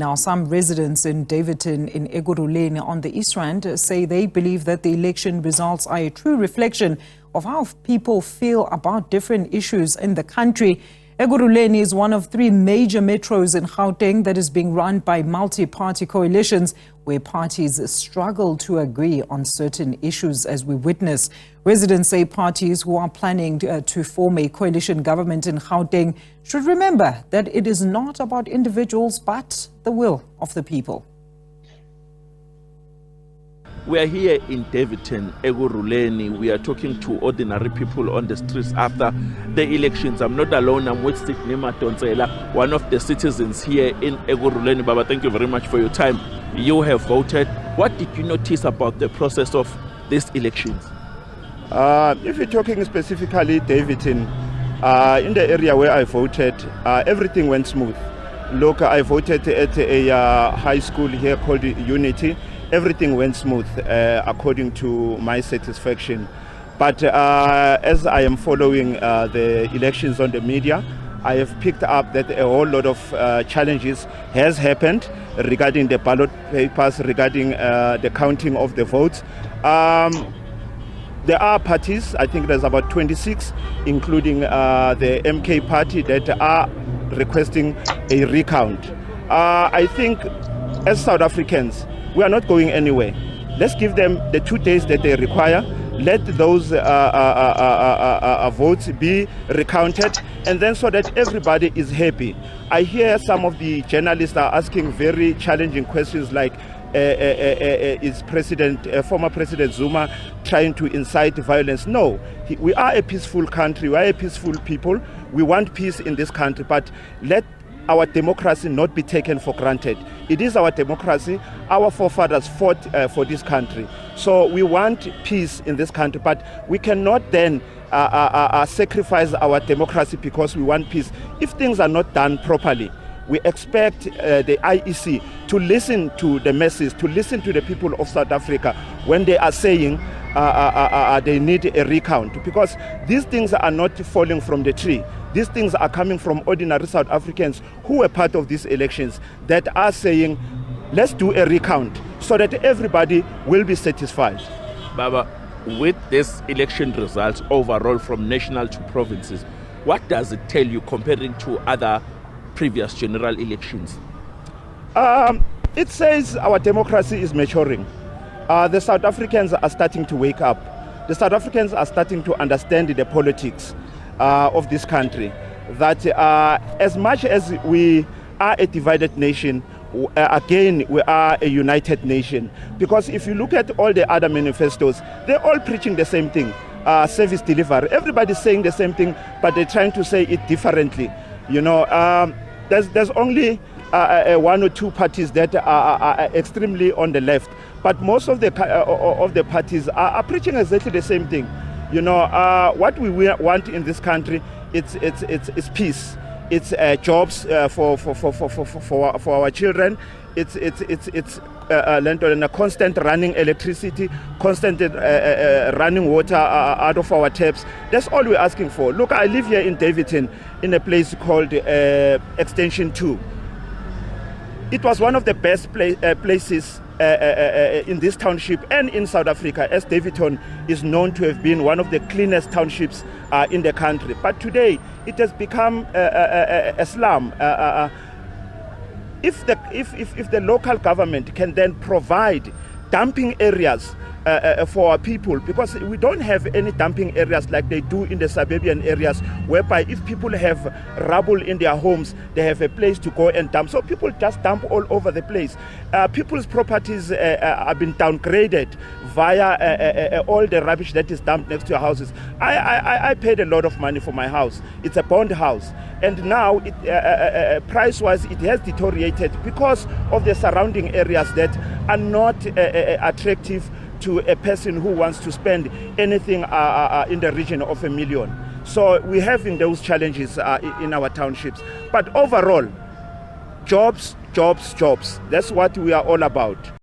Now, some residents in Daveyton in Ekurhuleni on the East Rand say they believe that the election results are a true reflection of how people feel about different issues in the country. Ekurhuleni is one of three major metros in Gauteng that is being run by multi-party coalitions where parties struggle to agree on certain issues, as we witness. Residents say parties who are planning to form a coalition government in Gauteng should remember that it is not about individuals but the will of the people. We are here in Daveyton, Ekurhuleni. We are talking to ordinary people on the streets after the elections. I'm not alone. I'm with Sydney Matonsela, one of the citizens here in Ekurhuleni. Baba, thank you very much for your time. You have voted. What did you notice about the process of these elections? If you're talking specifically Daveyton, in the area where I voted, everything went smooth. Look, I voted at a high school here called Unity. Everything went smooth according to my satisfaction. But as I am following the elections on the media, I have picked up that a whole lot of challenges has happened regarding the ballot papers, regarding the counting of the votes. There are parties, I think there's about 26, including the MK party, that are requesting a recount. I think as South Africans, we are not going anywhere. Let's give them the 2 days that they require. Let those votes be recounted, and then so that everybody is happy. I hear some of the journalists are asking very challenging questions like, is former President Zuma trying to incite violence? No, we are a peaceful country. We are a peaceful people. We want peace in this country, but let our democracy not be taken for granted. It is our democracy. Our forefathers fought for this country. So we want peace in this country, but we cannot then sacrifice our democracy because we want peace. If things are not done properly, we expect the IEC to listen to the message, to listen to the people of South Africa when they are saying they need a recount, because these things are not falling from the tree. These things are coming from ordinary South Africans who were part of these elections that are saying, let's do a recount so that everybody will be satisfied. Baba, with this election results overall from national to provinces, what does it tell you comparing to other previous general elections? It says our democracy is maturing. The South Africans are starting to wake up. The South Africans are starting to understand the politics of this country. That as much as we are a divided nation, again, we are a united nation. Because if you look at all the other manifestos, they're all preaching the same thing, service delivery. Everybody's saying the same thing, but they're trying to say it differently. You know, there's only one or two parties that are extremely on the left, but most of the parties are preaching exactly the same thing. You know, what we want in this country, it's peace. It's jobs for our children. It's a constant running electricity, constant running water out of our taps. That's all we're asking for. Look, I live here in Daveyton in a place called Extension 2. It was one of the best places in this township and in South Africa, as Daveyton is known to have been one of the cleanest townships in the country. But today, it has become a slum. If the local government can then provide dumping areas for our people, because we don't have any dumping areas like they do in the suburban areas, whereby if people have rubble in their homes, they have a place to go and dump. So people just dump all over the place. People's properties have been downgraded via all the rubbish that is dumped next to your houses. I paid a lot of money for my house. It's a bond house. And now, price-wise, it has deteriorated because of the surrounding areas that are not attractive to a person who wants to spend anything in the region of $1 million. So we're having those challenges in our townships. But overall, jobs, jobs, jobs. That's what we are all about.